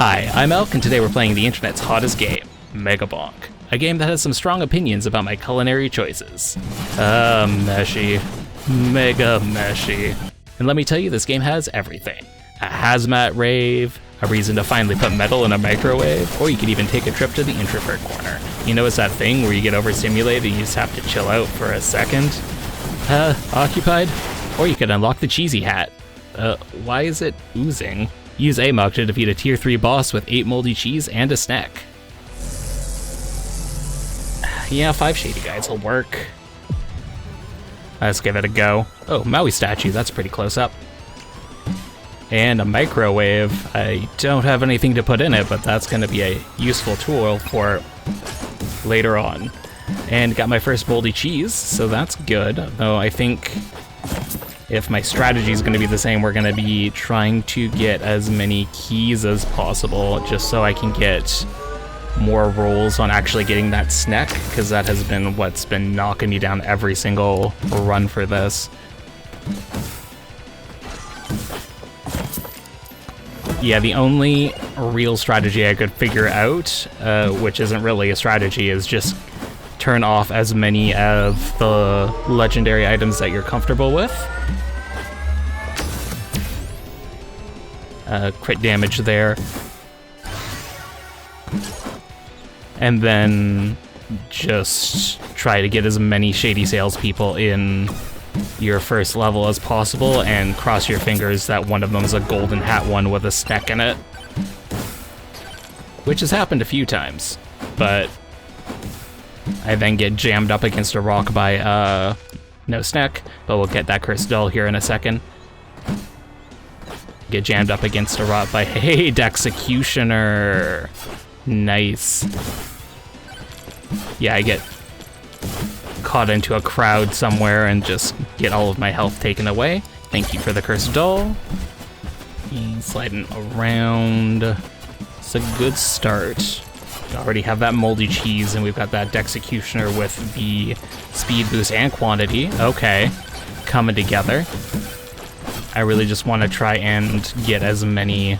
Hi, I'm Alch, and today we're playing the internet's hottest game, Megabonk. A game that has some strong opinions about my culinary choices. Meshy. Mega meshy. And let me tell you, this game has everything. A hazmat rave, a reason to finally put metal in a microwave, or you could even take a trip to the introvert corner. You know, it's that thing where you get overstimulated and you just have to chill out for a second? Occupied? Or you could unlock the cheesy hat. Why is it oozing? Use Amok to defeat a tier 3 boss with 8 moldy cheese and a snack. Yeah, 5 shady guys will work. Let's give it a go. Oh, Maui statue, that's pretty close up. And a microwave. I don't have anything to put in it, but that's gonna be a useful tool for later on. And got my first moldy cheese, so that's good. Though I think if my strategy is going to be the same, we're going to be trying to get as many keys as possible, just so I can get more rolls on actually getting that snack, because that has been what's been knocking me down every single run for this. Yeah, the only real strategy I could figure out, which isn't really a strategy, is just turn off as many of the legendary items that you're comfortable with. Crit damage there. And then just try to get as many shady salespeople in your first level as possible, and cross your fingers that one of them's a golden hat one with a snack in it. Which has happened a few times, but I then get jammed up against a rock by no snack, but we'll get that cursed doll here in a second. Get jammed up against a rock by, hey, Dexecutioner. Nice. Yeah, I get caught into a crowd somewhere and just get all of my health taken away. Thank you for the cursed doll. Sliding around. It's a good start. We already have that moldy cheese, and we've got that Dexecutioner with the speed boost and quantity. Okay, coming together. I really just want to try and get as many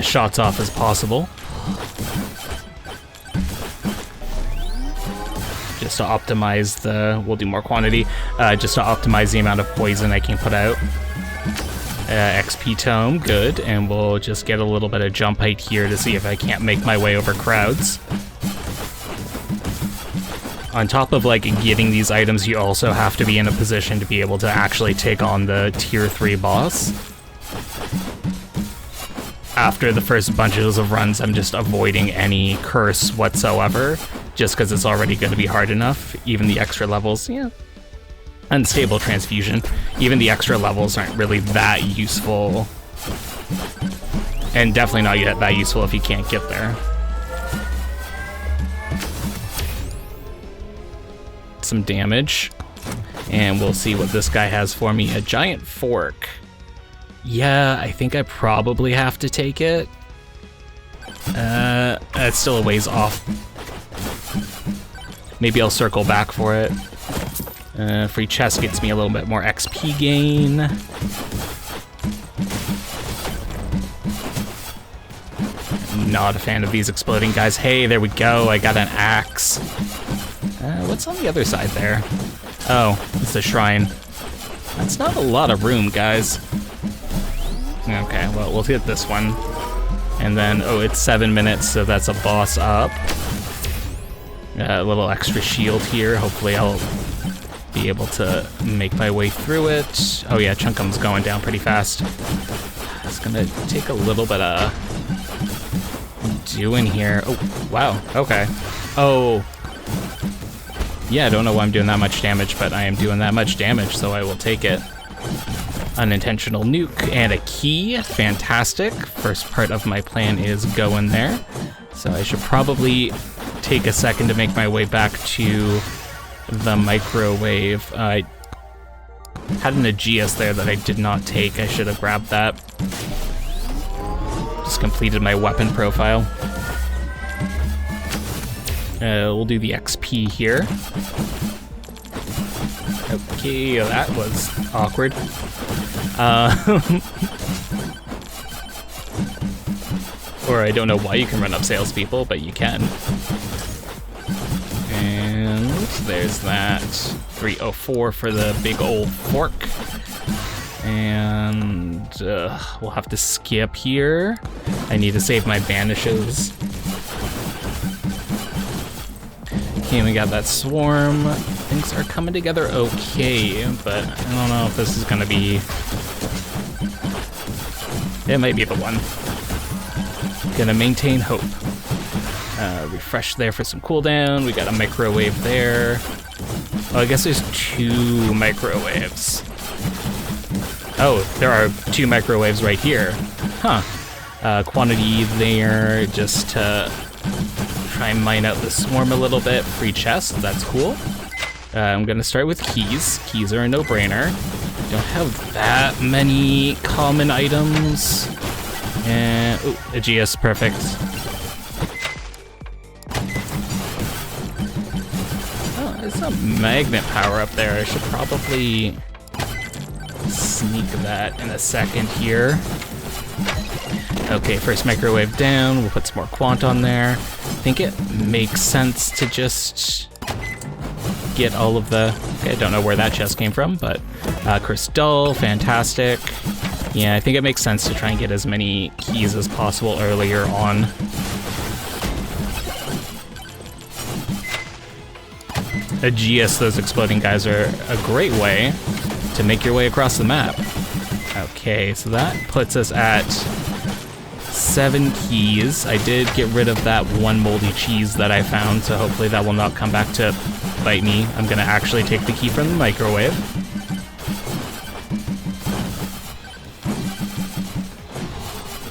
shots off as possible. Just to optimize the, we'll do more quantity, just to optimize the amount of poison I can put out. XP tome, good, and we'll just get a little bit of jump height here to see if I can't make my way over crowds. On top of like getting these items, you also have to be in a position to be able to actually take on the tier 3 boss. After the first bunches of runs, I'm just avoiding any curse whatsoever, just because it's already going to be hard enough. Even the extra levels, yeah. Unstable transfusion. Even the extra levels aren't really that useful. And definitely not yet that useful if you can't get there. Some damage. And we'll see what this guy has for me. A giant fork. Yeah, I think I probably have to take it. It's still a ways off. Maybe I'll circle back for it. Free chest gets me a little bit more XP gain. Not a fan of these exploding guys. Hey, there we go. I got an axe. What's on the other side there? Oh, it's a shrine. That's not a lot of room, guys. Okay, well, we'll hit this one. And then, oh, it's 7 minutes, so that's a boss up. A little extra shield here. Hopefully I'll be able to make my way through it. Oh yeah, Chunkum's going down pretty fast. It's gonna take a little bit of doing here. Oh, wow, okay. Oh. Yeah, I don't know why I'm doing that much damage, but I am doing that much damage, so I will take it. Unintentional nuke and a key. Fantastic. First part of my plan is going there. So I should probably take a second to make my way back to the microwave. I had an Aegeus there that I did not take. I should have grabbed that. Just completed my weapon profile. We'll do the XP here. Okay, that was awkward. Or I don't know why you can run up salespeople, but you can. And there's that. 304 for the big old fork. And we'll have to skip here. I need to save my banishes. Okay, we got that swarm. Things are coming together okay, but I don't know if this is gonna be... It might be the one. Gonna maintain hope. Refresh there for some cooldown. We got a microwave there. Oh, I guess there's 2 microwaves. Oh, there are 2 microwaves right here. Huh. Quantity there just to try and mine out the swarm a little bit. Free chest, that's cool. I'm gonna start with keys. Keys are a no-brainer. Don't have that many common items. And, ooh, Aegeus, perfect. Oh, there's a magnet power up there. I should probably sneak that in a second here. Okay, first microwave down. We'll put some more quant on there. I think it makes sense to just get all of the... Okay, I don't know where that chest came from, but crystal, fantastic. Yeah, I think it makes sense to try and get as many keys as possible earlier on. Aegeus, those exploding guys are a great way to make your way across the map. Okay, so that puts us at 7 keys. I did get rid of that one moldy cheese that I found, so hopefully that will not come back to bite me. I'm gonna actually take the key from the microwave.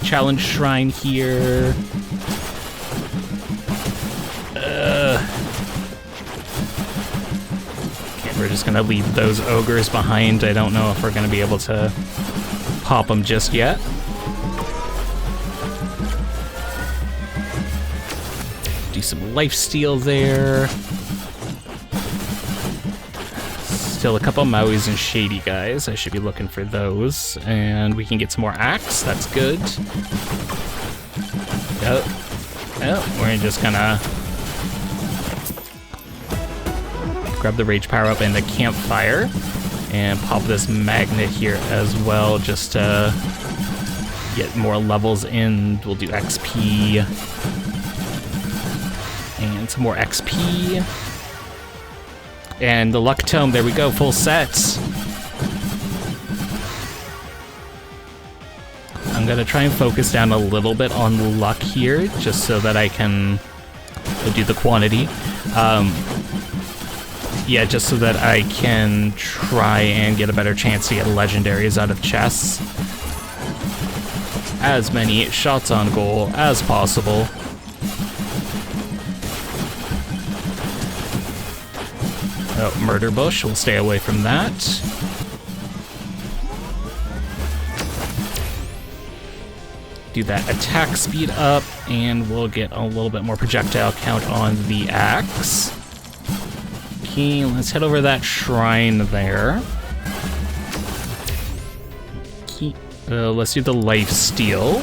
Challenge shrine here. Okay, we're just gonna leave those ogres behind. I don't know if we're gonna be able to pop them just yet. Do some lifesteal there. Still a couple Mauis and shady guys. I should be looking for those. And we can get some more axe. That's good. Oh, we're just gonna grab the rage power up and the campfire and pop this magnet here as well, just to get more levels in. We'll do XP and some more XP. And the luck tome, there we go, full set. I'm gonna try and focus down a little bit on luck here, just so that I can do the quantity. Yeah, just so that I can try and get a better chance to get legendaries out of chests. As many shots on goal as possible. Oh, murder bush, we'll stay away from that. Do that attack speed up, and we'll get a little bit more projectile count on the axe. Okay, let's head over that shrine there. Okay, let's do the life steal.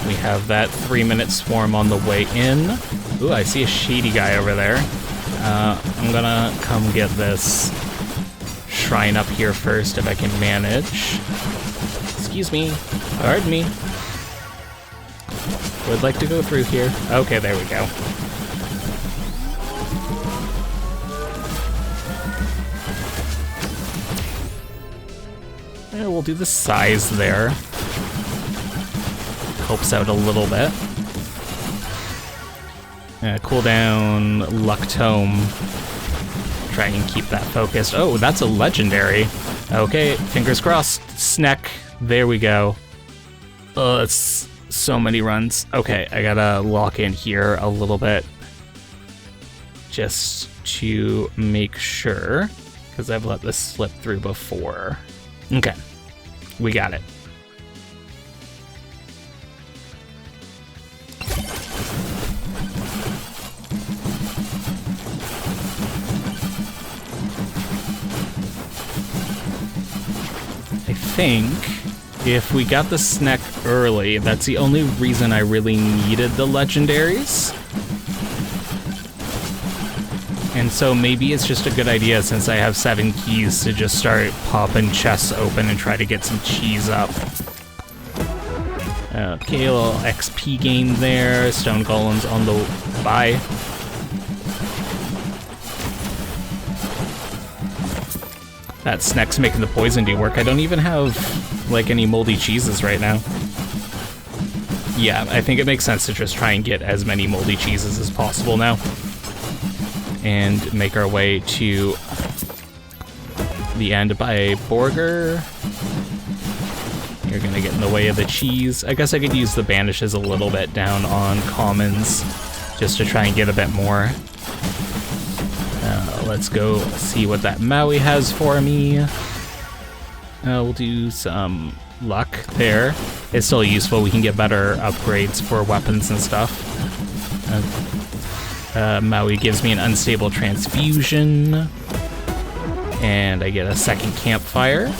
We have that 3-minute swarm on the way in. Ooh, I see a shady guy over there. I'm gonna come get this shrine up here first if I can manage. Excuse me, pardon me. Would like to go through here. Okay, there we go. Yeah, we'll do the size there. Helps out a little bit. Cooldown, luck tome. Try and keep that focused. Oh, that's a legendary. Okay, fingers crossed. Snack. There we go. Oh, that's so many runs. Okay, I gotta lock in here a little bit. Just to make sure, because I've let this slip through before. Okay, we got it. I think if we got the snack early, that's the only reason I really needed the legendaries. And so maybe it's just a good idea, since I have 7 keys, to just start popping chests open and try to get some cheese up. Okay, a little XP gain there. Stone golems on the by. That snack's making the poison do work. I don't even have, like, any moldy cheeses right now. Yeah, I think it makes sense to just try and get as many moldy cheeses as possible now. And make our way to the end by Borger. You're gonna get in the way of the cheese. I guess I could use the banishes a little bit down on commons just to try and get a bit more. Let's go see what that Maui has for me. We'll do some luck there. It's still useful. We can get better upgrades for weapons and stuff. Maui gives me an unstable transfusion. And I get a second campfire.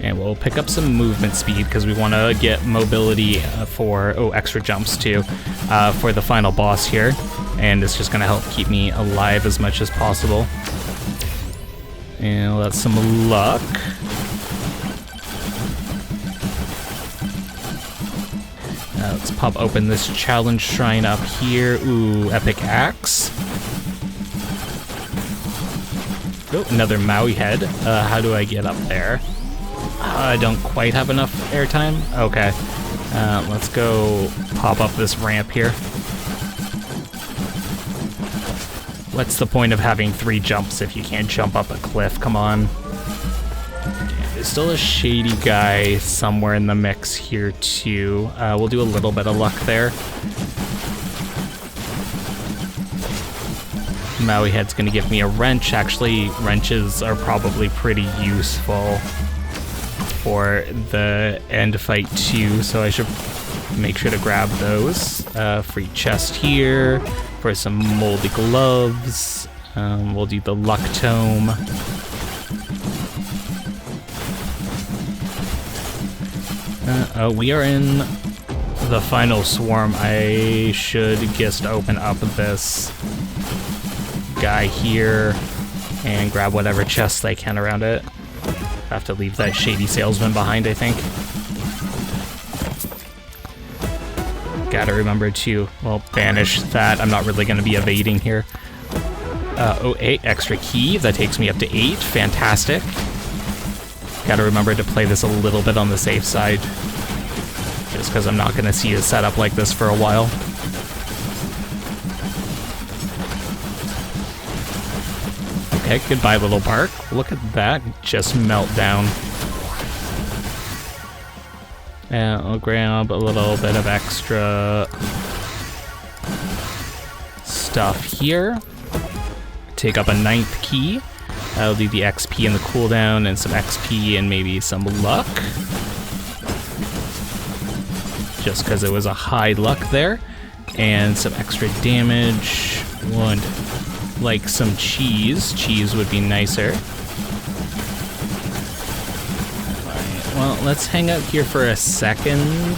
And we'll pick up some movement speed because we want to get mobility for, extra jumps too, for the final boss here. And it's just going to help keep me alive as much as possible. And that's some luck. Let's pop open this challenge shrine up here. Ooh, epic axe. Oh, another Maui head. How do I get up there? I don't quite have enough airtime. Okay. Let's go pop up this ramp here. What's the point of having 3 jumps if you can't jump up a cliff? Come on. There's still a shady guy somewhere in the mix here too. We'll do a little bit of luck there. Maui head's gonna give me a wrench. Actually, wrenches are probably pretty useful for the end fight too, so I should make sure to grab those. Free chest here for some moldy gloves. We'll do the luck tome. We are in the final swarm. I should just open up this guy here and grab whatever chests I can around it. Have to leave that shady salesman behind, I think. Gotta remember to, well, banish that. I'm not really gonna be evading here. 8 extra key. That takes me up to 8. Fantastic. Gotta remember to play this a little bit on the safe side. Just because I'm not gonna see a setup like this for a while. Okay, goodbye, little bark. Look at that, just melt down. And I'll grab a little bit of extra stuff here. Take up a 9th key. I'll do the XP and the cooldown, and some XP and maybe some luck. Just because it was a high luck there. And some extra damage. Would like some cheese. Cheese would be nicer. Alright, well, let's hang out here for a second.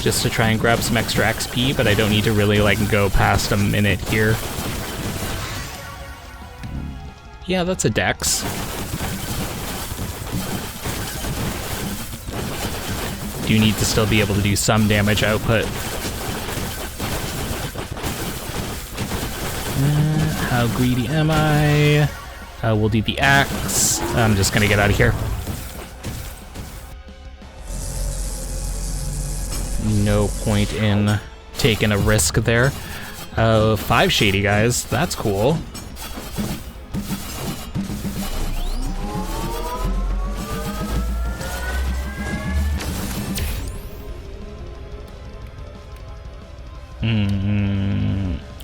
Just to try and grab some extra XP, but I don't need to really, like, go past a minute here. Yeah, that's a dex. Do need to still be able to do some damage output. How greedy am I? We'll do the axe. I'm just gonna get out of here. No point in taking a risk there. 5 shady guys, that's cool.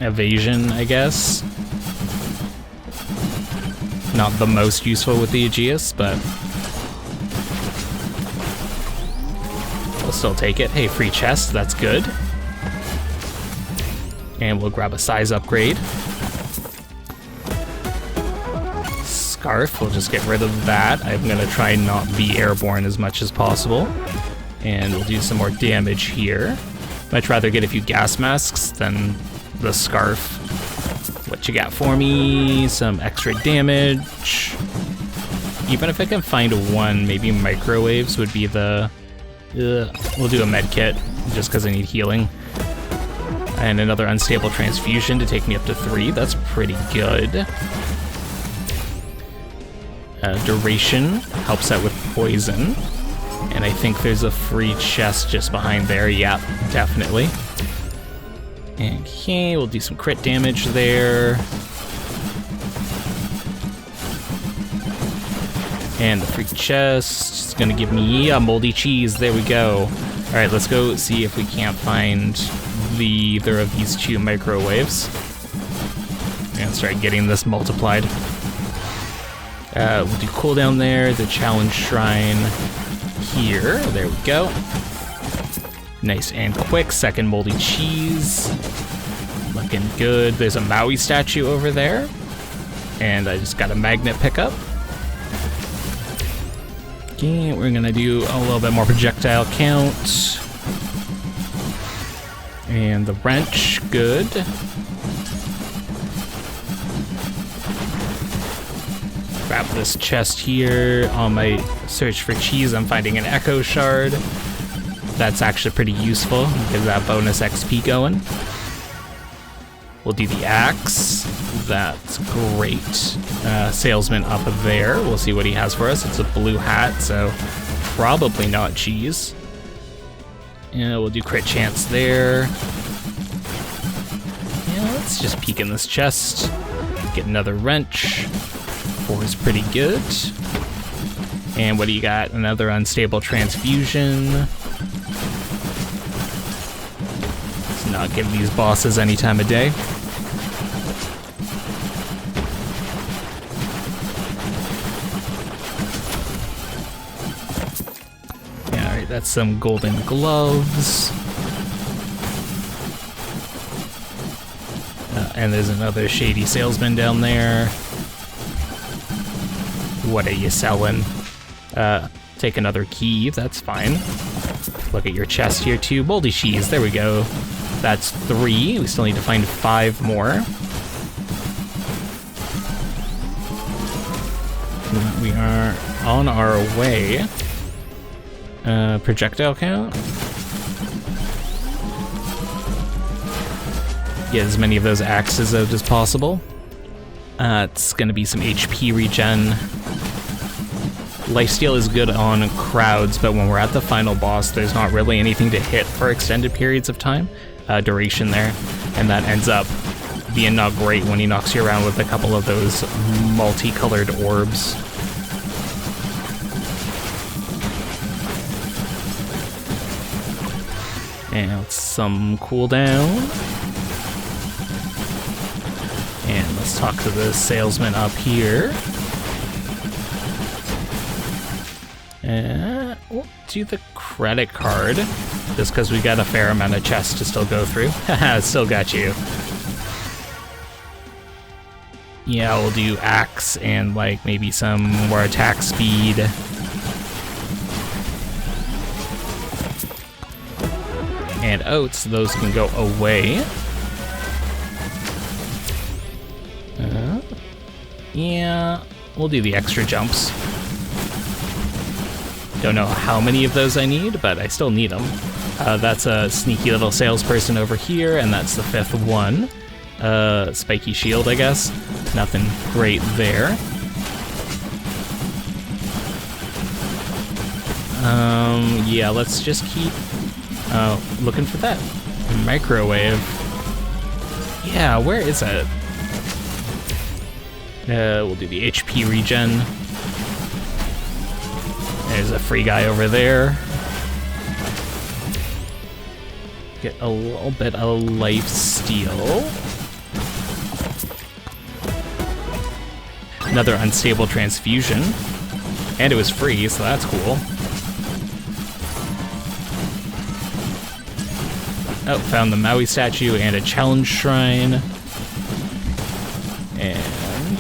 Evasion, I guess. Not the most useful with the Aegis, but we'll still take it. Hey, free chest, that's good. And we'll grab a size upgrade. scarf. We'll just get rid of that. I'm gonna try and not be airborne as much as possible. And we'll do some more damage here. Much rather get a few gas masks than the scarf. What you got for me? Some extra damage. Even if I can find one, maybe microwaves would be the... we'll do a med kit, just because I need healing. And another unstable transfusion to take me up to 3. That's pretty good. Duration helps out with poison. And I think there's a free chest just behind there. Yeah, definitely. Okay, we'll do some crit damage there. And the free chest is gonna give me a moldy cheese. There we go. All right, let's go see if we can't find either of these 2 microwaves. And start getting this multiplied. We'll do cooldown there, the challenge shrine here. There we go. Nice and quick. Second moldy cheese. Looking good. There's a Maui statue over there. And I just got a magnet pickup. Okay, we're gonna do a little bit more projectile count. And the wrench, good. Grab this chest here. On my search for cheese, I'm finding an echo shard. That's actually pretty useful. Get that bonus XP going. We'll do the axe. That's great. Salesman up there. We'll see what he has for us. It's a blue hat, so probably not cheese. Yeah, we'll do crit chance there. Yeah, let's just peek in this chest. Get another wrench. 4 is pretty good. And what do you got? Another unstable transfusion. Let's not give these bosses any time of day. Yeah, alright, that's some golden gloves. And there's another shady salesman down there. What are you selling? Take another key, that's fine. Look at your chest here too. Moldy cheese, there we go. That's 3. We still need to find 5 more. We are on our way. Projectile count? Get as many of those axes out as possible. It's gonna be some HP regen. Lifesteal is good on crowds, but when we're at the final boss, there's not really anything to hit for extended periods of time. Duration there, and that ends up being not great when he knocks you around with a couple of those multicolored orbs. And some cooldown. And let's talk to the salesman up here. And we'll do the credit card, just because we got a fair amount of chests to still go through. Haha, still got you. Yeah, we'll do axe and like maybe some more attack speed. And oats, those can go away. Yeah, we'll do the extra jumps. Don't know how many of those I need, but I still need them. That's a sneaky little salesperson over here, and that's the 5th one. Spiky shield, I guess. Nothing great there. Yeah, let's just keep looking for that microwave. Yeah, where is it? We'll do the HP regen. There's a free guy over there. Get a little bit of life steal. Another unstable transfusion. And it was free, so that's cool. Oh, found the Maui statue and a challenge shrine. And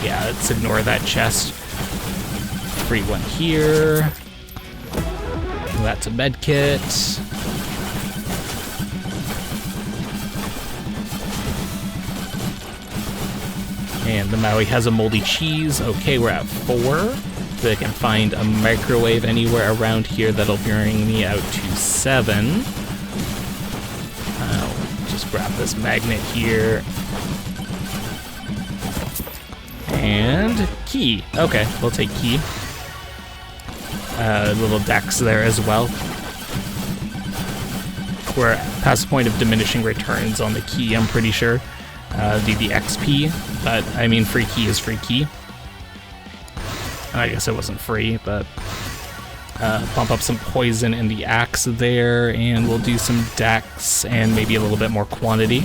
Yeah, let's ignore that chest. Free one here. That's a med kit. And the Maui has a moldy cheese. Okay, we're at 4. So I can find a microwave anywhere around here that'll bring me out to 7. I'll just grab this magnet here. And key. Okay, we'll take key. Little decks there as well. We're past the point of diminishing returns on the key, I'm pretty sure. The XP, but I mean, free key is free key. I guess it wasn't free, but bump up some poison in the axe there, and we'll do some decks and maybe a little bit more quantity.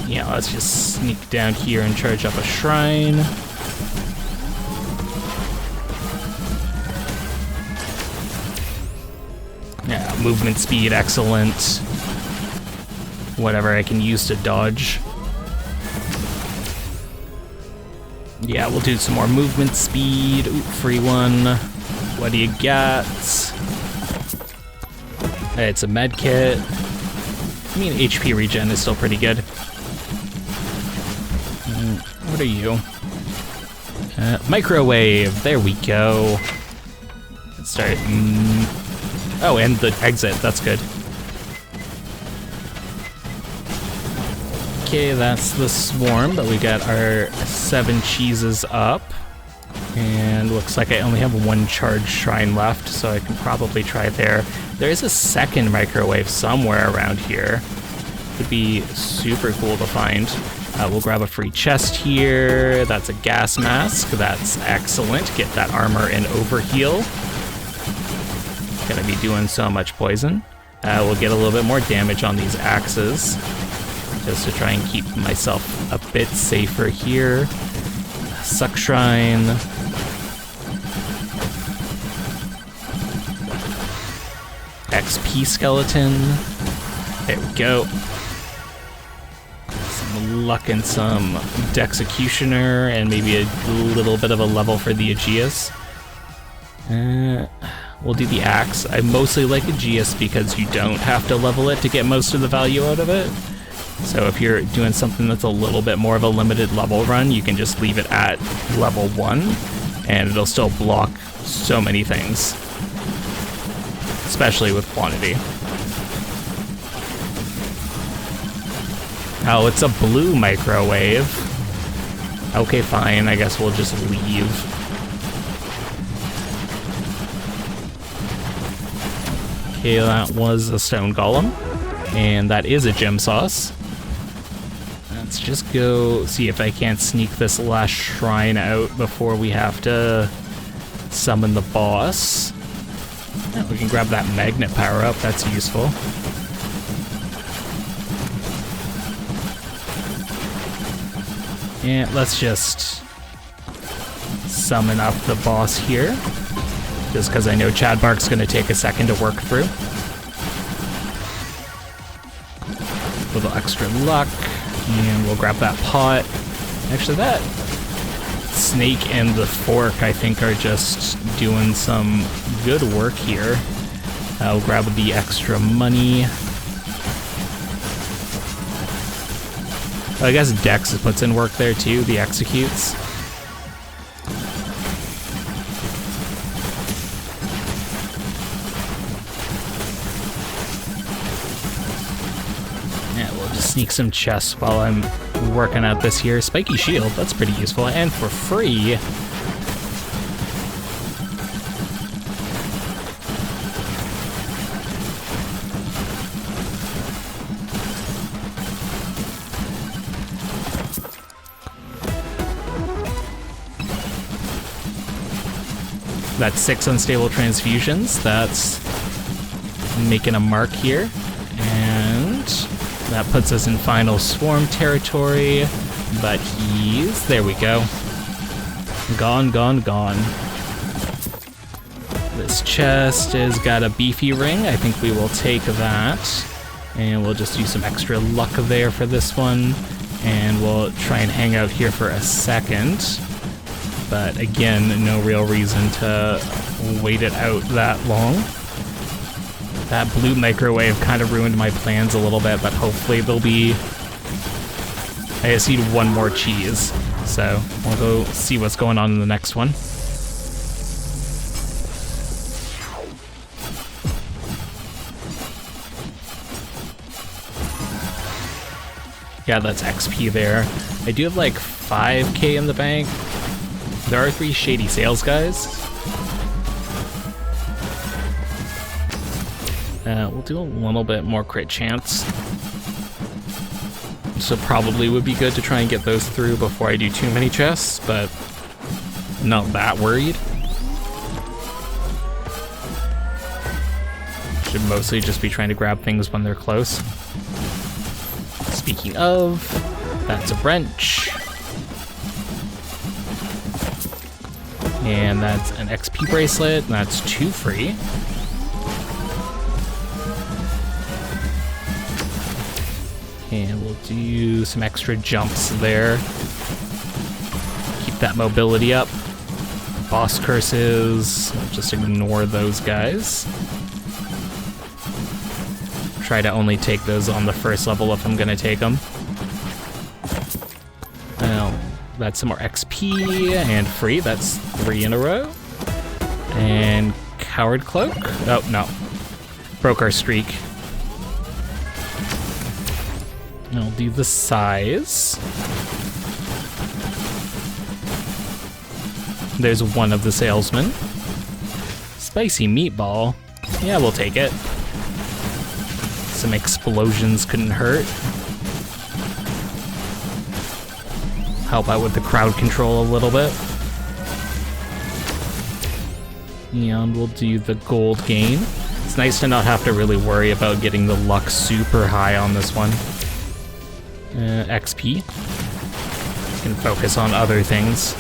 Yeah, let's just sneak down here and charge up a shrine. Yeah, movement speed, excellent. Whatever I can use to dodge. Yeah, we'll do some more movement speed. Ooh, free one. What do you got? It's a med kit. I mean, HP regen is still pretty good. What are you? Microwave. There we go. Let's start. Oh, and the exit. That's good. Okay, that's the swarm, but we got our 7 cheeses up. And looks like I only have 1 charged shrine left, so I can probably try there. There is a second microwave somewhere around here. Could be super cool to find. We'll grab a free chest here. That's a gas mask. That's excellent. Get that armor and overheal. Gonna be doing so much poison. We'll get a little bit more damage on these axes, just to try and keep myself a bit safer here. Suck shrine. XP skeleton. There we go. Some luck and some Dexecutioner, and maybe a little bit of a level for the Aegeus. We'll do the axe. I mostly like Aegeus because you don't have to level it to get most of the value out of it. So if you're doing something that's a little bit more of a limited level run, you can just leave it at level 1, and it'll still block so many things. Especially with quantity. Oh, it's a blue microwave. Okay, fine. I guess we'll just leave. Okay, that was a stone golem. And that is a gem sauce. Let's just go see if I can't sneak this last shrine out before we have to summon the boss. Yeah, we can grab that magnet power up, that's useful. And let's just summon up the boss here, just because I know Chadbark's going to take a second to work through. A little extra luck, and we'll grab that pot. Actually, that snake and the fork, I think, are just doing some good work here. I'll grab the extra money. I guess Dex puts in work there too, the executes. Yeah, we'll just sneak some chests while I'm working out this here. Spiky shield, that's pretty useful, and for free. That's 6 unstable transfusions. That's making a mark here. And that puts us in final swarm territory. But he's... there we go. Gone, gone, gone. This chest has got a beefy ring. I think we will take that. And we'll just use some extra luck there for this one. And we'll try and hang out here for a second. But again, no real reason to wait it out that long. That blue microwave kind of ruined my plans a little bit, but hopefully there'll be... I just need one more cheese. So we'll go see what's going on in the next one. Yeah, that's XP there. I do have like 5k in the bank. There are 3 shady sales guys. We'll do a little bit more crit chance. So probably would be good to try and get those through before I do too many chests, but not that worried. Should mostly just be trying to grab things when they're close. Speaking of, that's a wrench. And that's an XP bracelet, and that's 2 free. And we'll do some extra jumps there. Keep that mobility up. Boss curses, just ignore those guys. Try to only take those on the first level if I'm gonna take them. Well, that's some more XP and free. That's 3 in a row. And Coward Cloak. Oh, no. Broke our streak. I'll do the size. There's one of the salesmen. Spicy meatball. Yeah, we'll take it. Some explosions couldn't hurt. Help out with the crowd control a little bit. And we'll do the gold gain. It's nice to not have to really worry about getting the luck super high on this one. XP. Can focus on other things.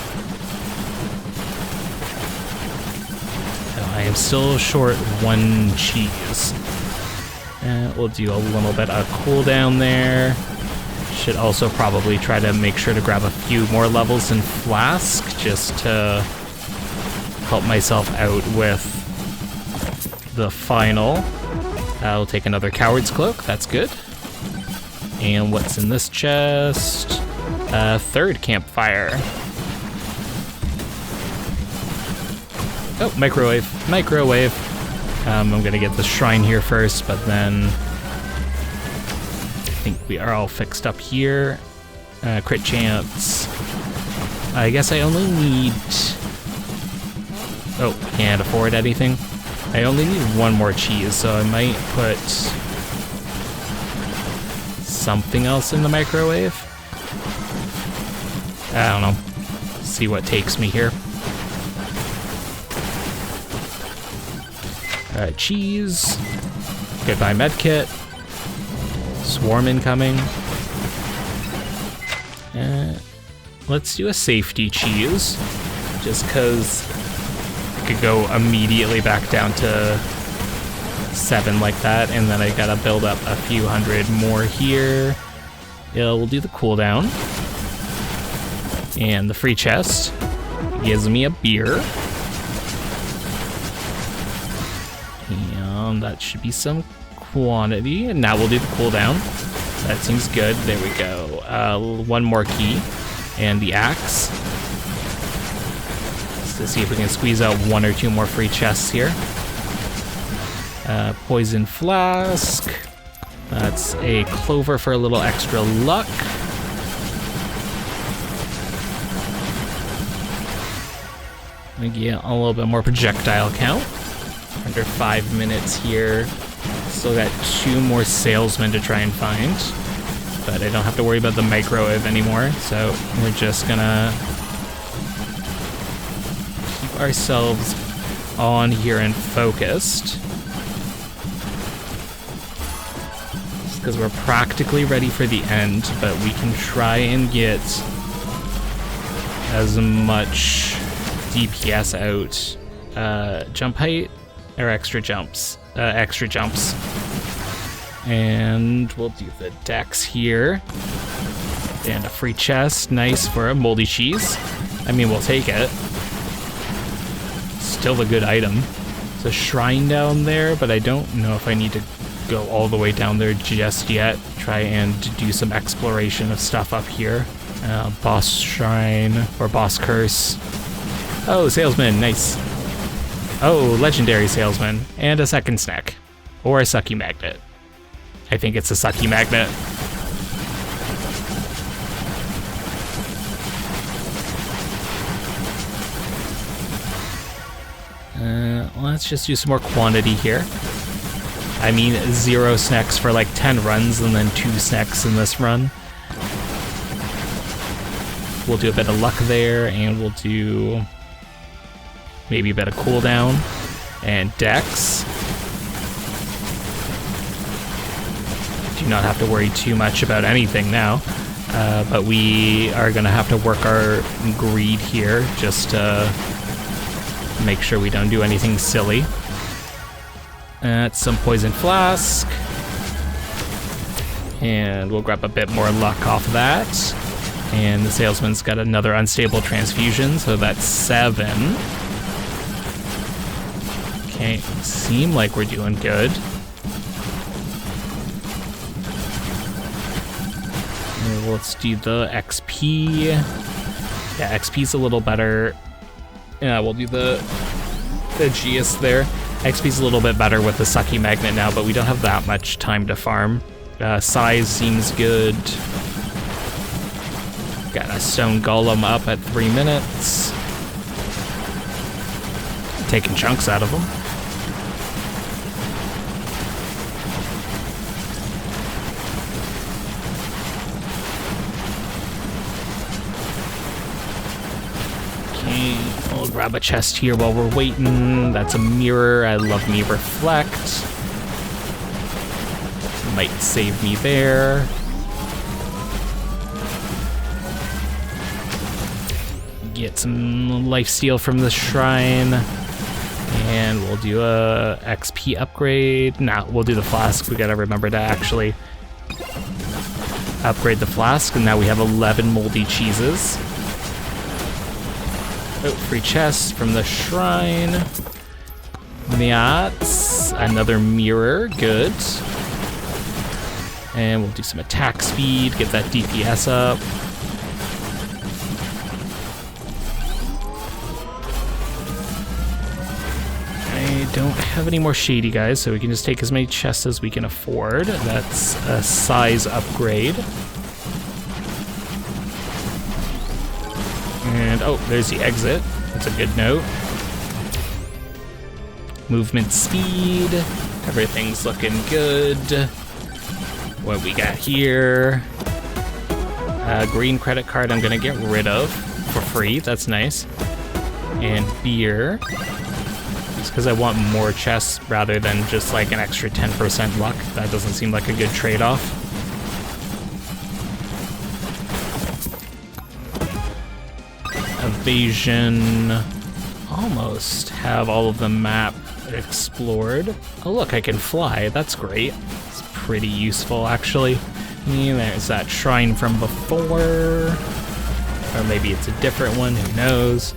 I am still short 1 cheese. We'll do a little bit of cooldown there. Should also probably try to make sure to grab a few more levels in Flask just to help myself out with the final. I'll take another Coward's Cloak, that's good. And what's in this chest? 3rd campfire. Oh, microwave. Microwave. I'm gonna get the shrine here first, but then I think we are all fixed up here. Crit chance. I guess I only need... Oh, can't afford anything. I only need 1 more cheese, so I might put something else in the microwave. I don't know. See what takes me here. Cheese. Goodbye medkit. Swarm incoming. Let's do a safety cheese. Just because I could go immediately back down to 7 like that, and then I gotta build up a few hundred more here. Yeah, we'll do the cooldown. And the free chest gives me a beer. And that should be some quantity. And now we'll do the cooldown. That seems good. There we go. 1 more key. And the axe. Let's see if we can squeeze out 1 or 2 more free chests here. Poison flask. That's a clover for a little extra luck. Get a little bit more projectile count. Under 5 minutes here. Still got 2 more salesmen to try and find. But I don't have to worry about the microwave anymore. So we're just gonna keep ourselves on here and focused. Because we're practically ready for the end, but we can try and get as much DPS out. Jump height or extra jumps? Extra jumps. And we'll do the decks here. And a free chest, nice for a moldy cheese. I mean, we'll take it. Still a good item. There's a shrine down there, but I don't know if I need to go all the way down there just yet. Try and do some exploration of stuff up here. Boss shrine, or boss curse. Oh, salesman, nice. Oh, legendary salesman, and a second snack. Or a sucky magnet. I think it's a sucky magnet. Let's just do some more quantity here. I mean, 0 snacks for like 10 runs and then 2 snacks in this run. We'll do a bit of luck there, and we'll do maybe a bit of cooldown and dex. Do not have to worry too much about anything now, but we are gonna have to work our greed here just to make sure we don't do anything silly. Some poison flask, and we'll grab a bit more luck off of that. And the salesman's got another unstable transfusion, so that's 7. Okay, seem like we're doing good. Let's do the XP. Yeah, XP's a little better. Yeah, we'll do the Geas there. XP's a little bit better with the sucky magnet now, but we don't have that much time to farm. Size seems good. Got a stone golem up at 3 minutes. Taking chunks out of them. We'll grab a chest here while we're waiting. That's a mirror. I love me reflect. Might save me there. Get some lifesteal from the shrine. And we'll do a XP upgrade. Nah, we'll do the flask. We gotta remember to actually upgrade the flask. And now we have 11 moldy cheeses. Oh, free chest from the shrine. That's another mirror, good. And we'll do some attack speed, get that DPS up. I don't have any more shady guys, so we can just take as many chests as we can afford. That's a size upgrade. And, oh, there's the exit. That's a good note. Movement speed. Everything's looking good. What we got here? Green credit card I'm gonna get rid of for free. That's nice. And beer. Just because I want more chests rather than just like an extra 10% luck. That doesn't seem like a good trade-off. Evasion. Almost have all of the map explored. Oh look, I can fly. That's great. It's pretty useful actually. And there's that shrine from before. Or maybe it's a different one, who knows.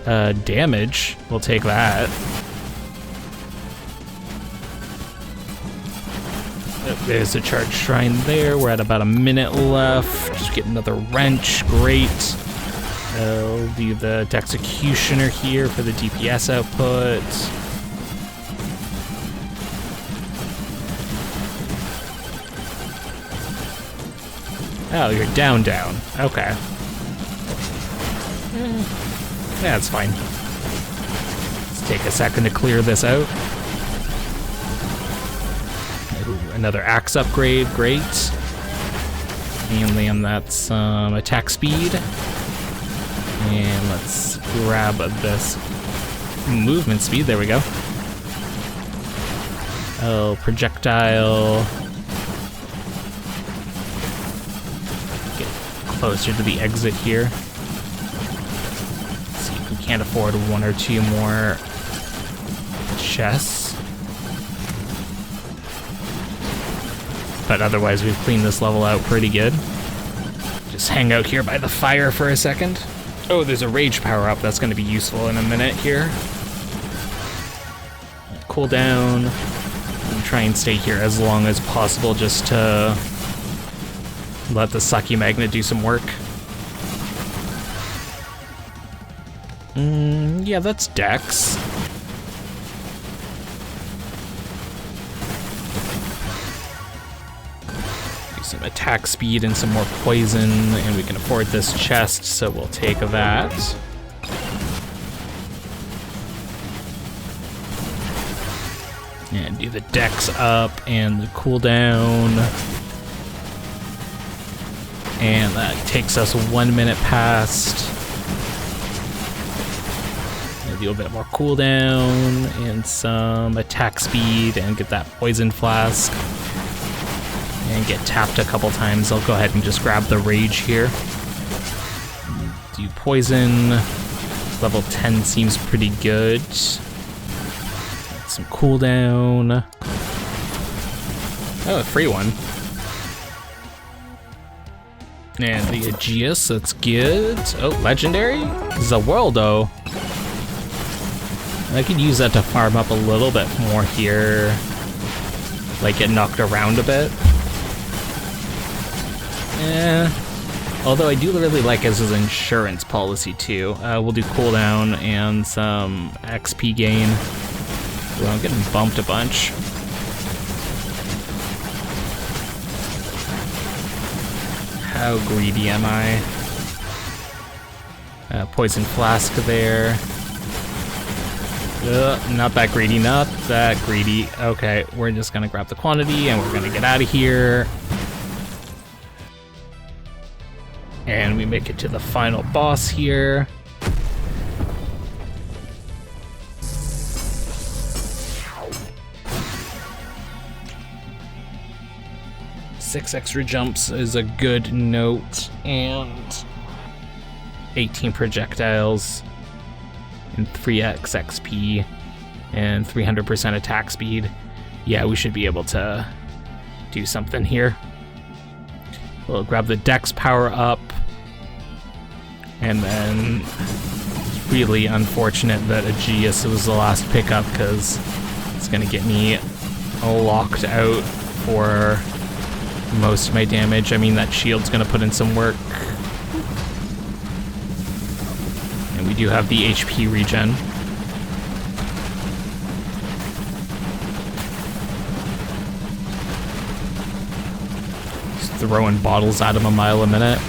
Damage, we'll take that. Oh, there's a charged shrine there. We're at about a minute left. Just get another wrench, great. I'll do the Executioner here for the DPS output. Oh, you're down. Okay. Yeah, it's fine. Let's take a second to clear this out. Ooh, another axe upgrade, great. And then that's attack speed. And let's grab this movement speed. There we go. Oh, projectile. Get closer to the exit here. Let's see if we can't afford 1 or 2 more chests. but otherwise we've cleaned this level out pretty good. Just hang out here by the fire for a second. Oh, there's a rage power-up that's going to be useful in a minute here. Cool down. And try and stay here as long as possible just to let the sucky magnet do some work. Yeah, that's Dex. Do some attack speed and some more poison, and we can afford this chest, so we'll take that. And do the Dex up and the cooldown. And that takes us 1 minute past. Do a bit more cooldown and some attack speed and get that poison flask. And get tapped a couple times. I'll go ahead and just grab the rage here. Do poison. Level 10 seems pretty good. Some cooldown. Oh, a free one. And the Aegeus, that's good. Oh, legendary? Zawaldo. I could use that to farm up a little bit more here. Like get knocked around a bit. Although I do really like his insurance policy too. We'll do cooldown and some XP gain. Well, I'm getting bumped a bunch. How greedy am I? Poison flask there. Not that greedy, not that greedy. Okay, we're just gonna grab the quantity and we're gonna get out of here. And we make it to the final boss here. Six extra jumps is a good note, and 18 projectiles, and 3x XP, and 300% attack speed. Yeah, we should be able to do something here. We'll grab the Dex power up, and then it's really unfortunate that Aegeus was the last pickup because it's gonna get me locked out for most of my damage. I mean, that shield's gonna put in some work. And we do have the HP regen. Just throwing bottles at him a mile a minute.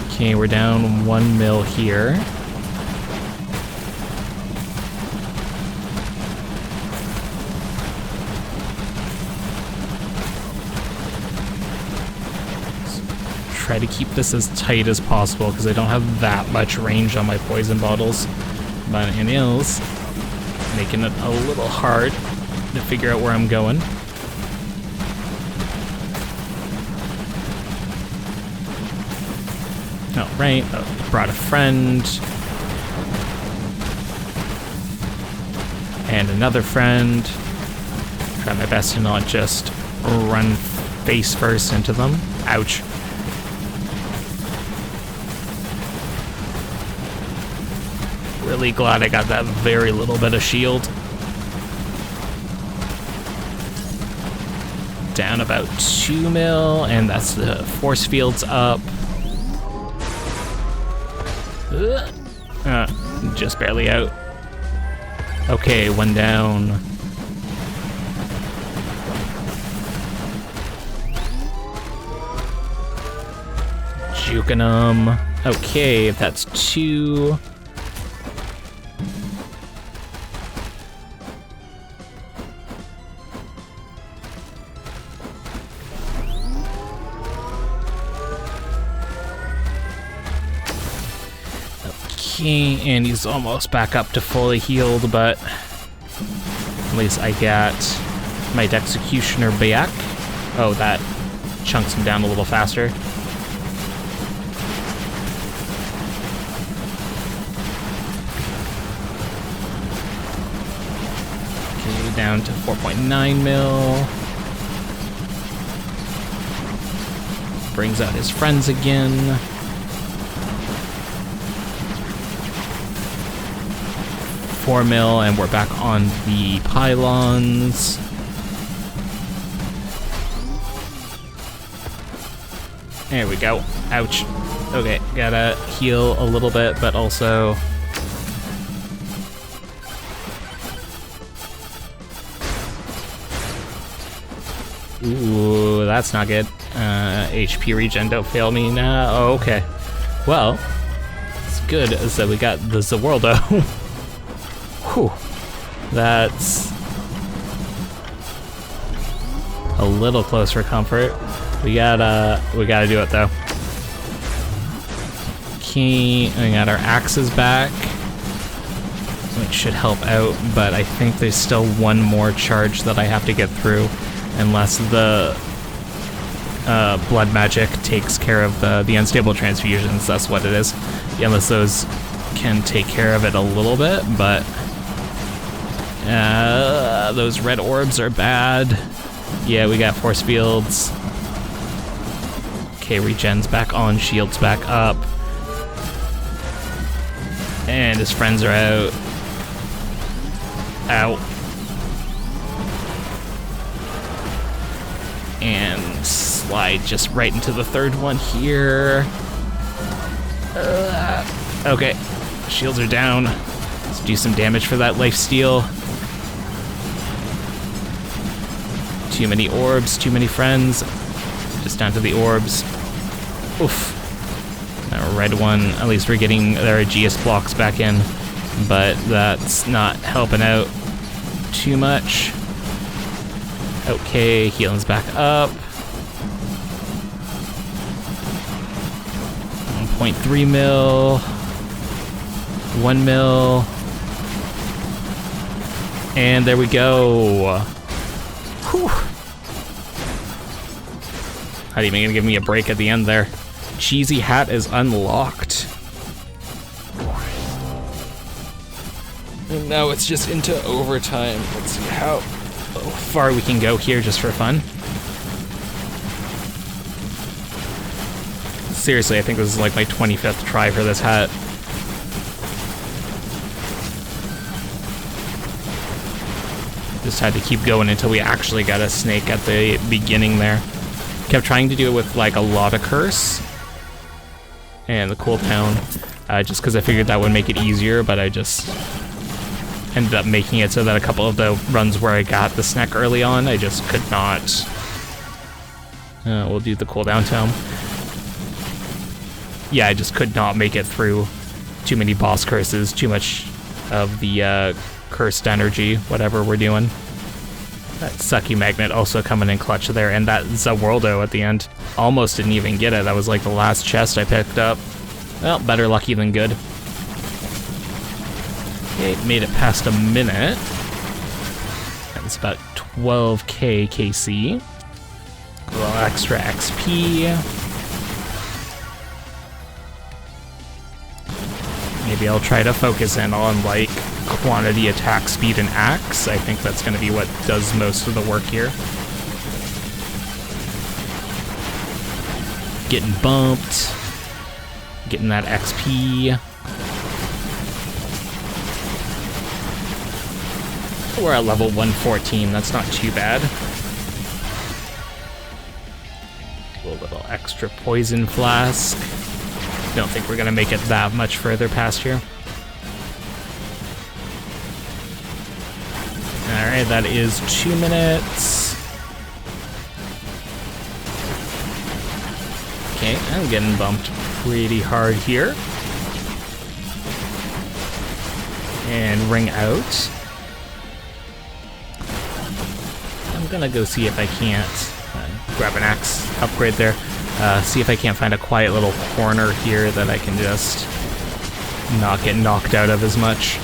Okay, we're down 1 mil here. Try to keep this as tight as possible because I don't have that much range on my poison bottles, but it is making it a little hard to figure out where I'm going. Oh, right. Oh, brought a friend. And another friend. Try my best to not just run face first into them. Ouch. Really glad I got that very little bit of shield. Down about 2 mil, and that's the force fields up. Just barely out. Okay, one down. Juking them. Okay, that's 2. And he's almost back up to fully healed, but at least I got my Executioner back. Oh, that chunks him down a little faster. Okay, down to 4.9 mil. brings out his friends again. $4 mil, and we're back on the pylons. There we go. Ouch. Okay, gotta heal a little bit, but also... Ooh, that's not good. HP regen, don't fail me now. Oh, okay. Well, it's good is that we got the Zawaldo. Whew. That's a little close for comfort. We gotta do it though. We got our axes back, which should help out, but I think there's still one more charge that I have to get through, unless the blood magic takes care of the unstable transfusions. That's what it is. Yeah, unless those can take care of it a little bit, but those red orbs are bad. Yeah, we got force fields. Okay, regen's back on, shield's back up. And his friends are out. Out. And slide just right into the third one here. Okay, shields are down. Let's do some damage for that lifesteal. Too many orbs, too many friends. Just down to the orbs. Oof. That red one, at least we're getting their Aegeus blocks back in, but that's not helping out too much. Okay, healing's back up. 1.3 mil. 1 mil. And there we go. Whew. Not even gonna give me a break at the end there. Cheesy hat is unlocked. And now it's just into overtime. Let's see how far we can go here just for fun. Seriously, I think this is like my 25th try for this hat. Just had to keep going until we actually got a snake at the beginning there. Kept trying to do it with like a lot of curse and the cooldown, just because I figured that would make it easier, but I just ended up making it so that a couple of the runs where I got the snack early on, I just could not. We'll do the cooldown tome. Yeah, I just could not make it through too many boss curses, too much of the cursed energy, whatever we're doing. That sucky magnet also coming in clutch there, and that Zawaldo at the end. Almost didn't even get it. That was like the last chest I picked up. Well, better lucky than good. Okay, made it past a minute. That's about 12k KC. A little extra XP. Maybe I'll try to focus in on like quantity, attack, speed, and axe. I think that's going to be what does most of the work here. Getting bumped. Getting that XP. We're at level 114. That's not too bad. A little extra poison flask. Don't think we're going to make it that much further past here. Alright, that is 2 minutes. Okay, I'm getting bumped pretty hard here. And ring out. I'm gonna go see if I can't grab an axe upgrade there. See if I can't find a quiet little corner here that I can just not get knocked out of as much.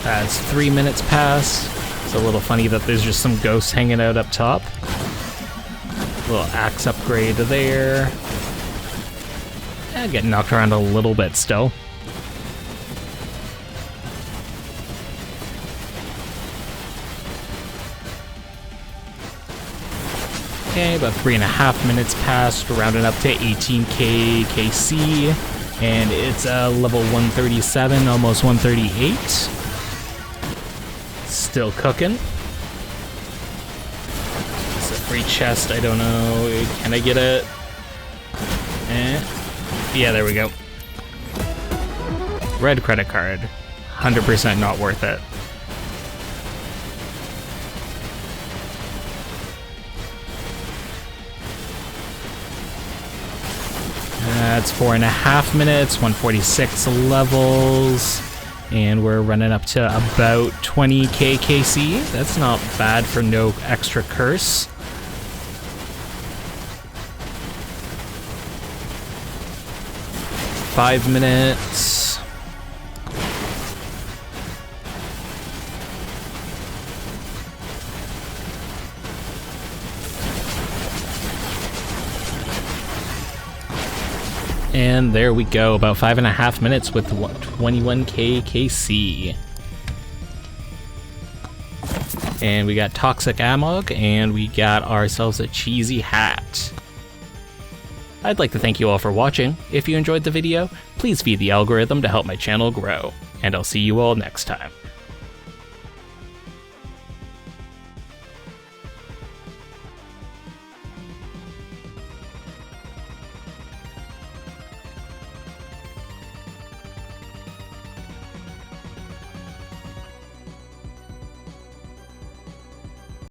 As 3 minutes pass, it's a little funny that there's just some ghosts hanging out up top. Little axe upgrade there. Getting knocked around a little bit still. Okay, about 3.5 minutes passed, rounding up to 18k KC, and it's level 137, almost 138. Still cooking. It's a free chest, I don't know, can I get it? Yeah, there we go. Red credit card, 100% not worth it. That's 4.5 minutes, 146 levels, and we're running up to about 20k KC. That's not bad for no extra curse. Five minutes. And there we go, about 5.5 minutes with 21k KC. And we got Toxic Amog, and we got ourselves a cheesy hat. I'd like to thank you all for watching. If you enjoyed the video, please feed the algorithm to help my channel grow. And I'll see you all next time.